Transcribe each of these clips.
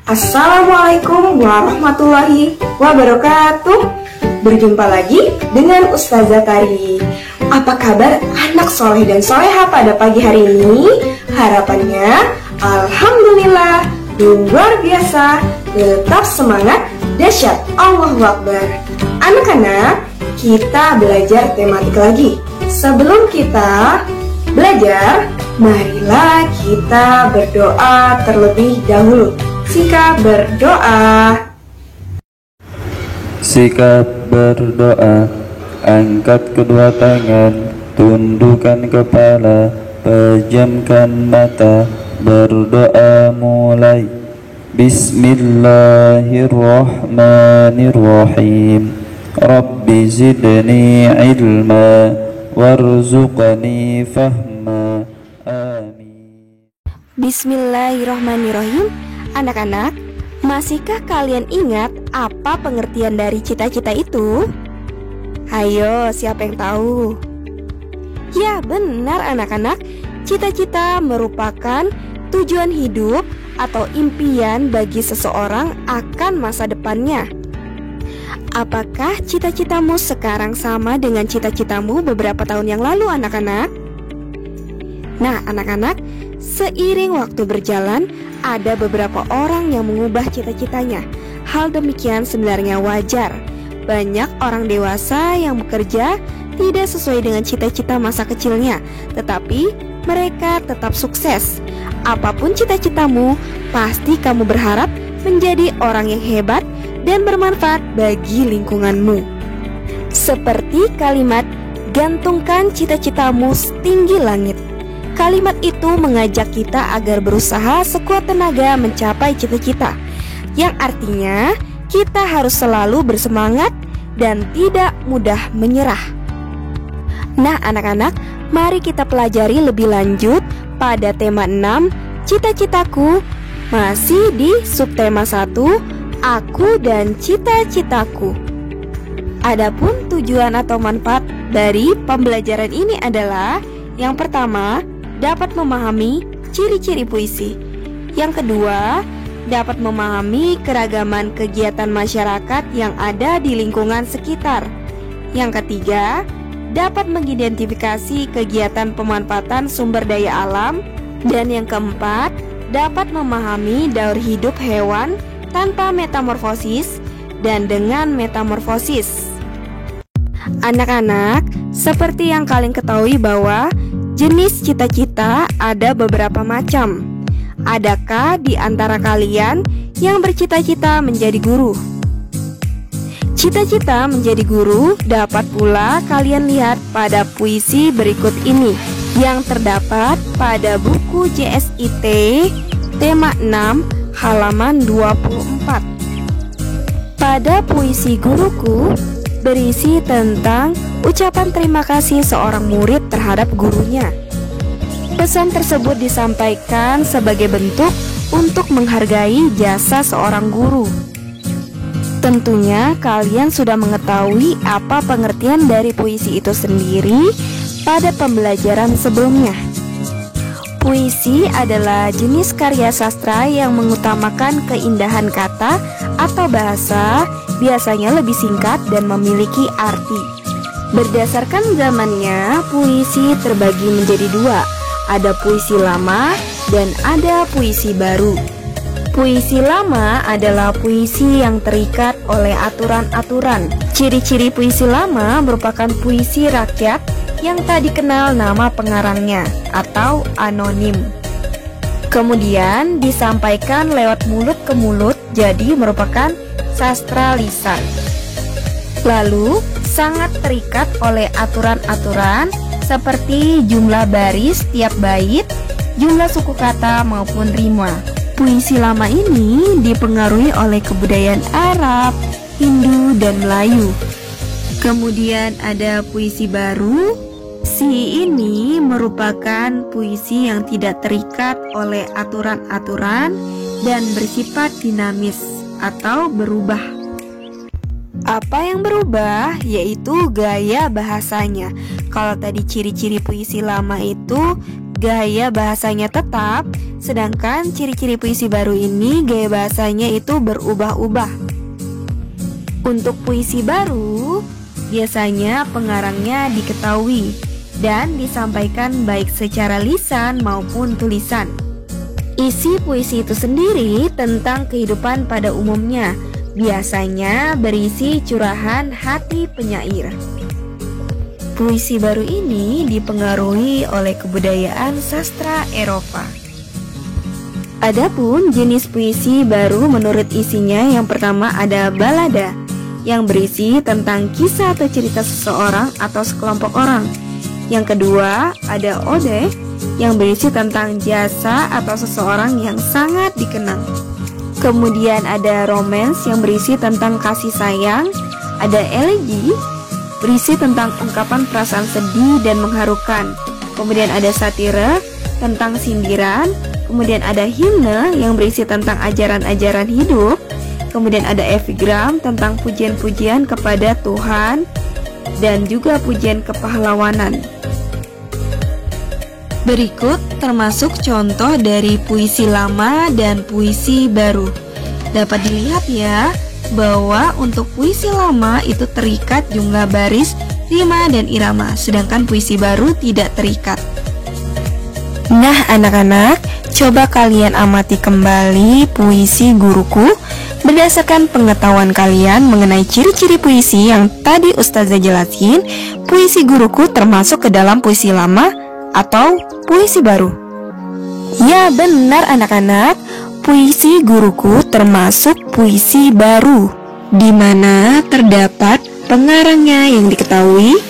Assalamualaikum warahmatullahi wabarakatuh. Berjumpa lagi dengan Ustazah Tari. Apa kabar anak soleh dan soleha pada pagi hari ini? Harapannya alhamdulillah luar biasa. Tetap semangat, dahsyat, Allahu Akbar. Anak-anak, kita belajar tematik lagi. Sebelum kita belajar, marilah kita berdoa terlebih dahulu. Sikap berdoa. Sikap berdoa. Angkat kedua tangan, tundukkan kepala, pejamkan mata. Berdoa mulai. Bismillahirrahmanirrahim. Rabbi zidni ilma warzuqni fahma. Amin. Bismillahirrahmanirrahim. Anak-anak, masihkah kalian ingat apa pengertian dari cita-cita itu? Ayo, siapa yang tahu? Ya, benar anak-anak. Cita-cita merupakan tujuan hidup atau impian bagi seseorang akan masa depannya. Apakah cita-citamu sekarang sama dengan cita-citamu beberapa tahun yang lalu, anak-anak? Nah, anak-anak, seiring waktu berjalan, ada beberapa orang yang mengubah cita-citanya. Hal demikian sebenarnya wajar. Banyak orang dewasa yang bekerja tidak sesuai dengan cita-cita masa kecilnya, tetapi mereka tetap sukses. Apapun cita-citamu, pasti kamu berharap menjadi orang yang hebat dan bermanfaat bagi lingkunganmu. Seperti kalimat, gantungkan cita-citamu setinggi langit. Kalimat itu mengajak kita agar berusaha sekuat tenaga mencapai cita-cita, yang artinya kita harus selalu bersemangat dan tidak mudah menyerah. Nah anak-anak, mari kita pelajari lebih lanjut pada tema 6, cita-citaku, masih di subtema 1, aku dan cita-citaku. Adapun tujuan atau manfaat dari pembelajaran ini adalah: yang pertama, dapat memahami ciri-ciri puisi. Yang kedua, dapat memahami keragaman kegiatan masyarakat yang ada di lingkungan sekitar. Yang ketiga, dapat mengidentifikasi kegiatan pemanfaatan sumber daya alam. Dan yang keempat, dapat memahami daur hidup hewan tanpa metamorfosis dan dengan metamorfosis. Anak-anak, seperti yang kalian ketahui bahwa jenis cita-cita ada beberapa macam. Adakah di antara kalian yang bercita-cita menjadi guru? Cita-cita menjadi guru dapat pula kalian lihat pada puisi berikut ini yang terdapat pada buku JSIT tema 6 halaman 24. Pada puisi guruku berisi tentang ucapan terima kasih seorang murid terhadap gurunya. Pesan tersebut disampaikan sebagai bentuk untuk menghargai jasa seorang guru. Tentunya kalian sudah mengetahui apa pengertian dari puisi itu sendiri pada pembelajaran sebelumnya. Puisi adalah jenis karya sastra yang mengutamakan keindahan kata atau bahasa, biasanya lebih singkat dan memiliki arti. Berdasarkan zamannya, puisi terbagi menjadi dua. Ada puisi lama dan ada puisi baru. Puisi lama adalah puisi yang terikat oleh aturan-aturan. Ciri-ciri puisi lama merupakan puisi rakyat yang tak dikenal nama pengarangnya atau anonim. Kemudian disampaikan lewat mulut ke mulut, jadi merupakan sastra lisan. Lalu sangat terikat oleh aturan-aturan seperti jumlah baris tiap bait, jumlah suku kata maupun rima. Puisi lama ini dipengaruhi oleh kebudayaan Arab, Hindu, dan Melayu. Kemudian ada puisi baru. Si ini merupakan puisi yang tidak terikat oleh aturan-aturan dan bersifat dinamis atau berubah. Apa yang berubah? Yaitu gaya bahasanya. Kalau tadi ciri-ciri puisi lama itu gaya bahasanya tetap, Sedangkan ciri-ciri puisi baru ini gaya bahasanya itu berubah-ubah. Untuk puisi baru, biasanya pengarangnya diketahui dan disampaikan baik secara lisan maupun tulisan. Isi puisi itu sendiri tentang kehidupan pada umumnya, biasanya berisi curahan hati penyair. Puisi baru ini dipengaruhi oleh kebudayaan sastra Eropa. Adapun jenis puisi baru menurut isinya, yang pertama ada balada yang berisi tentang kisah atau cerita seseorang atau sekelompok orang. Yang kedua ada ode yang berisi tentang jasa atau seseorang yang sangat dikenang. Kemudian ada romance yang berisi tentang kasih sayang. Ada elegi berisi tentang ungkapan perasaan sedih dan mengharukan. Kemudian ada satire tentang sindiran. Kemudian ada himne yang berisi tentang ajaran-ajaran hidup. Kemudian ada epigram tentang pujian-pujian kepada Tuhan dan juga pujian kepahlawanan. Berikut termasuk contoh dari puisi lama dan puisi baru. Dapat dilihat ya, bahwa untuk puisi lama itu terikat jumlah baris, rima, dan irama, sedangkan puisi baru tidak terikat. Nah anak-anak, coba kalian amati kembali puisi guruku berdasarkan pengetahuan kalian mengenai ciri-ciri puisi yang tadi Ustazah jelasin. Puisi guruku termasuk ke dalam puisi lama atau puisi baru? Ya benar anak-anak, puisi guruku termasuk puisi baru, di mana terdapat pengarangnya yang diketahui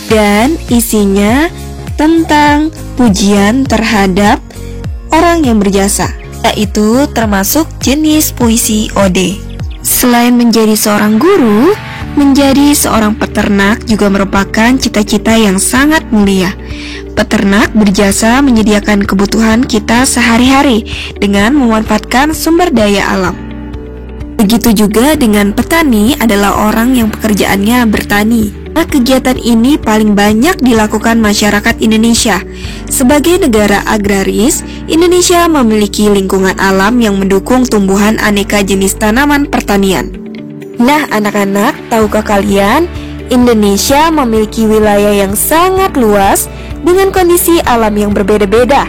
dan isinya tentang pujian terhadap orang yang berjasa, yaitu termasuk jenis puisi ode. Selain menjadi seorang guru, menjadi seorang peternak juga merupakan cita-cita yang sangat mulia. Peternak berjasa menyediakan kebutuhan kita sehari-hari dengan memanfaatkan sumber daya alam. Begitu juga dengan petani adalah orang yang pekerjaannya bertani. Nah, kegiatan ini paling banyak dilakukan masyarakat Indonesia. Sebagai negara agraris, Indonesia memiliki lingkungan alam yang mendukung tumbuhan aneka jenis tanaman pertanian. Nah, anak-anak, tahukah kalian, Indonesia memiliki wilayah yang sangat luas dengan kondisi alam yang berbeda-beda.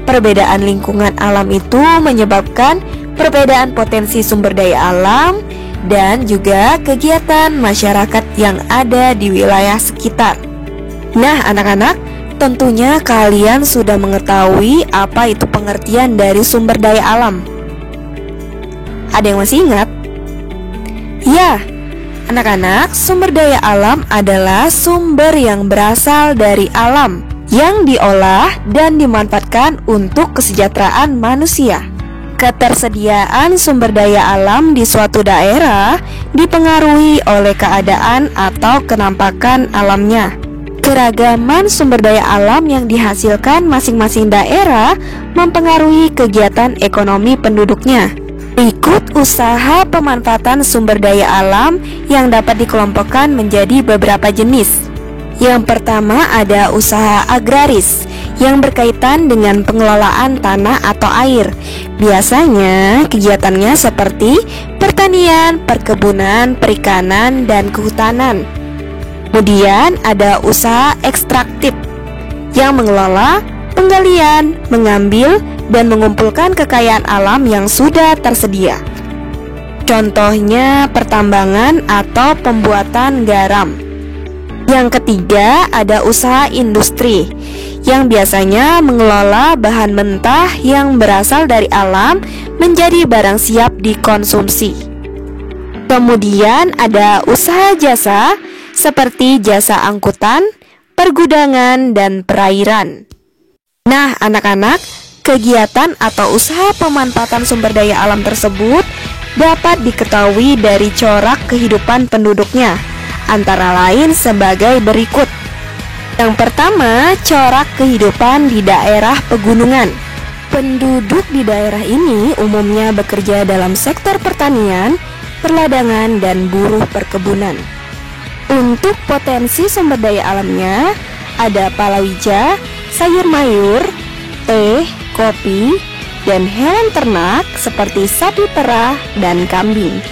Perbedaan lingkungan alam itu menyebabkan perbedaan potensi sumber daya alam dan juga kegiatan masyarakat yang ada di wilayah sekitar. Nah, anak-anak, tentunya kalian sudah mengetahui apa itu pengertian dari sumber daya alam. Ada yang masih ingat? Ya, anak-anak, sumber daya alam adalah sumber yang berasal dari alam yang diolah dan dimanfaatkan untuk kesejahteraan manusia. Ketersediaan sumber daya alam di suatu daerah dipengaruhi oleh keadaan atau kenampakan alamnya. Keragaman sumber daya alam yang dihasilkan masing-masing daerah mempengaruhi kegiatan ekonomi penduduknya. Berikut usaha pemanfaatan sumber daya alam yang dapat dikelompokkan menjadi beberapa jenis. Yang pertama ada usaha agraris yang berkaitan dengan pengelolaan tanah atau air. Biasanya kegiatannya seperti pertanian, perkebunan, perikanan, dan kehutanan. Kemudian ada usaha ekstraktif yang mengelola, penggalian, mengambil, dan mengumpulkan kekayaan alam yang sudah tersedia. Contohnya pertambangan atau pembuatan garam. Yang ketiga ada usaha industri yang biasanya mengelola bahan mentah yang berasal dari alam menjadi barang siap dikonsumsi. Kemudian ada usaha jasa seperti jasa angkutan, pergudangan, dan perairan. Nah, anak-anak, kegiatan atau usaha pemanfaatan sumber daya alam tersebut dapat diketahui dari corak kehidupan penduduknya, antara lain sebagai berikut. Yang pertama, corak kehidupan di daerah pegunungan. Penduduk di daerah ini umumnya bekerja dalam sektor pertanian, perladangan, dan buruh perkebunan. Untuk potensi sumber daya alamnya, ada palawija, sayur mayur, teh, kopi, dan hewan ternak seperti sapi perah dan kambing.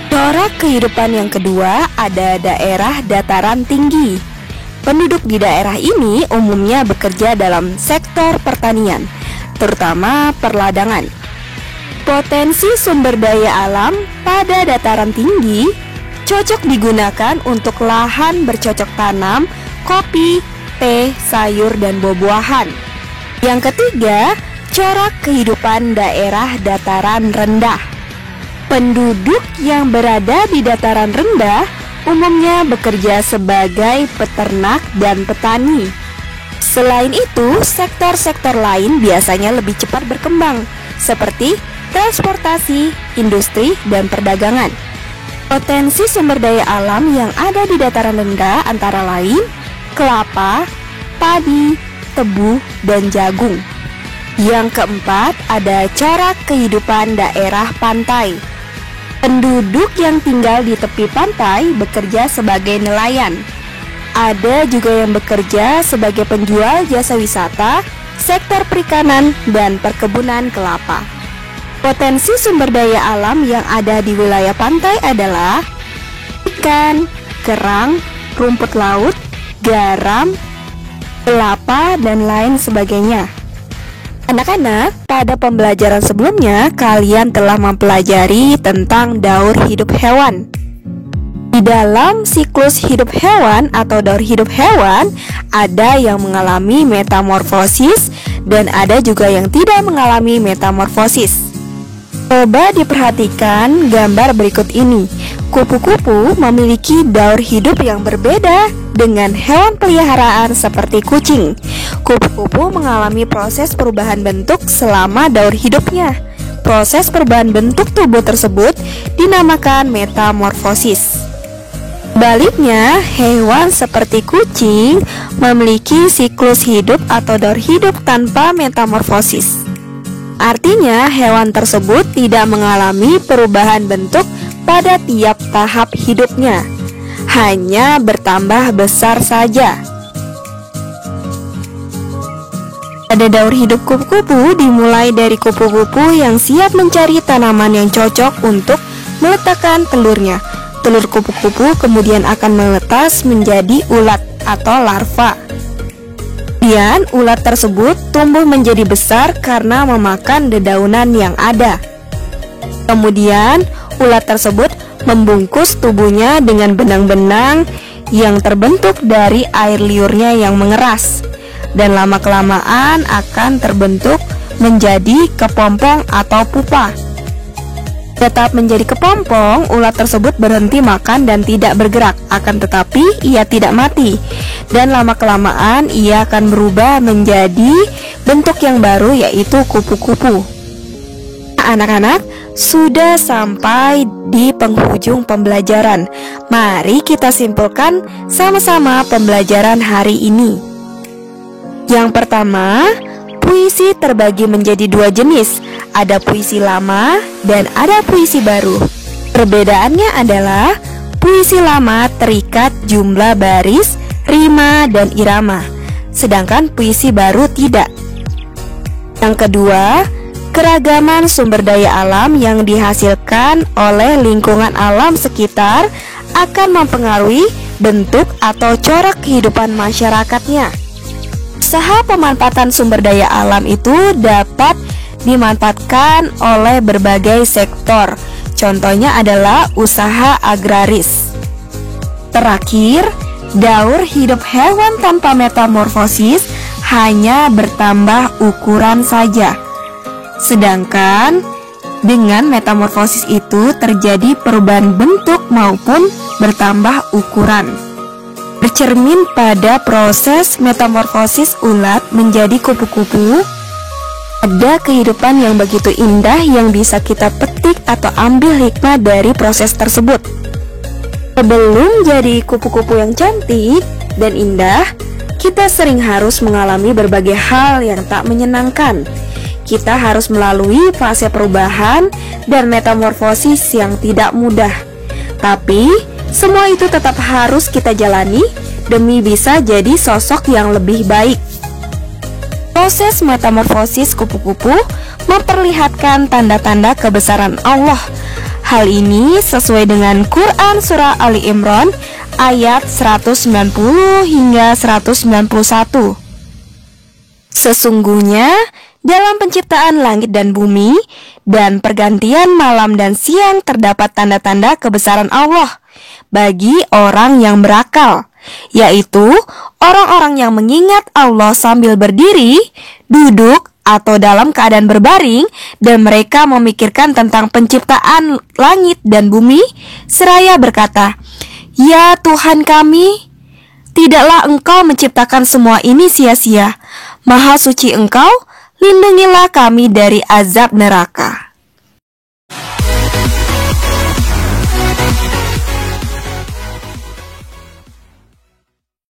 Corak kehidupan yang kedua ada daerah dataran tinggi. Penduduk di daerah ini umumnya bekerja dalam sektor pertanian, terutama perladangan. Potensi sumber daya alam pada dataran tinggi cocok digunakan untuk lahan bercocok tanam, kopi, teh, sayur, dan buah-buahan. Yang ketiga, corak kehidupan daerah dataran rendah. Penduduk yang berada di dataran rendah umumnya bekerja sebagai peternak dan petani. Selain itu, sektor-sektor lain biasanya lebih cepat berkembang, seperti transportasi, industri, dan perdagangan. Potensi sumber daya alam yang ada di dataran rendah antara lain kelapa, padi, tebu, dan jagung. Yang keempat ada corak kehidupan daerah pantai. Penduduk yang tinggal di tepi pantai bekerja sebagai nelayan. Ada juga yang bekerja sebagai penjual jasa wisata, sektor perikanan, dan perkebunan kelapa. Potensi sumber daya alam yang ada di wilayah pantai adalah ikan, kerang, rumput laut, garam, kelapa, dan lain sebagainya. Anak-anak, pada pembelajaran sebelumnya kalian telah mempelajari tentang daur hidup hewan. Di dalam siklus hidup hewan atau daur hidup hewan, ada yang mengalami metamorfosis dan ada juga yang tidak mengalami metamorfosis. Coba diperhatikan gambar berikut ini. Kupu-kupu memiliki daur hidup yang berbeda dengan hewan peliharaan seperti kucing. Kupu-kupu mengalami proses perubahan bentuk selama daur hidupnya. Proses perubahan bentuk tubuh tersebut dinamakan metamorfosis. Baliknya, hewan seperti kucing memiliki siklus hidup atau daur hidup tanpa metamorfosis. Artinya, hewan tersebut tidak mengalami perubahan bentuk pada tiap tahap hidupnya, hanya bertambah besar saja. Pada daur hidup kupu-kupu dimulai dari kupu-kupu yang siap mencari tanaman yang cocok untuk meletakkan telurnya. Telur kupu-kupu kemudian akan menetas menjadi ulat atau larva. Kemudian ulat tersebut tumbuh menjadi besar karena memakan dedaunan yang ada. Kemudian ulat tersebut membungkus tubuhnya dengan benang-benang yang terbentuk dari air liurnya yang mengeras, dan lama-kelamaan akan terbentuk menjadi kepompong atau pupa. Tetap menjadi kepompong, ulat tersebut berhenti makan dan tidak bergerak. Akan tetapi ia tidak mati, dan lama-kelamaan ia akan berubah menjadi bentuk yang baru, yaitu kupu-kupu. Anak-anak, sudah sampai di penghujung pembelajaran. Mari kita simpulkan sama-sama pembelajaran hari ini. Yang pertama, puisi terbagi menjadi dua jenis. Ada puisi lama dan ada puisi baru. Perbedaannya adalah puisi lama terikat jumlah baris, rima, dan irama, sedangkan puisi baru tidak. Yang kedua, keragaman sumber daya alam yang dihasilkan oleh lingkungan alam sekitar akan mempengaruhi bentuk atau corak kehidupan masyarakatnya. Usaha pemanfaatan sumber daya alam itu dapat dimanfaatkan oleh berbagai sektor. Contohnya adalah usaha agraris. Terakhir, daur hidup hewan tanpa metamorfosis hanya bertambah ukuran saja. Sedangkan dengan metamorfosis itu terjadi perubahan bentuk maupun bertambah ukuran. Bercermin pada proses metamorfosis ulat menjadi kupu-kupu, ada kehidupan yang begitu indah yang bisa kita petik atau ambil hikmah dari proses tersebut. Sebelum jadi kupu-kupu yang cantik dan indah, kita sering harus mengalami berbagai hal yang tak menyenangkan. Kita harus melalui fase perubahan dan metamorfosis yang tidak mudah. Tapi, semua itu tetap harus kita jalani demi bisa jadi sosok yang lebih baik. Proses metamorfosis kupu-kupu memperlihatkan tanda-tanda kebesaran Allah. Hal ini sesuai dengan Quran Surah Ali Imran ayat 190 hingga 191. Sesungguhnya dalam penciptaan langit dan bumi dan pergantian malam dan siang terdapat tanda-tanda kebesaran Allah bagi orang yang berakal, yaitu orang-orang yang mengingat Allah sambil berdiri, duduk, atau dalam keadaan berbaring, dan mereka memikirkan tentang penciptaan langit dan bumi, seraya berkata, "Ya Tuhan kami, tidaklah Engkau menciptakan semua ini sia-sia. Maha suci Engkau, lindungilah kami dari azab neraka."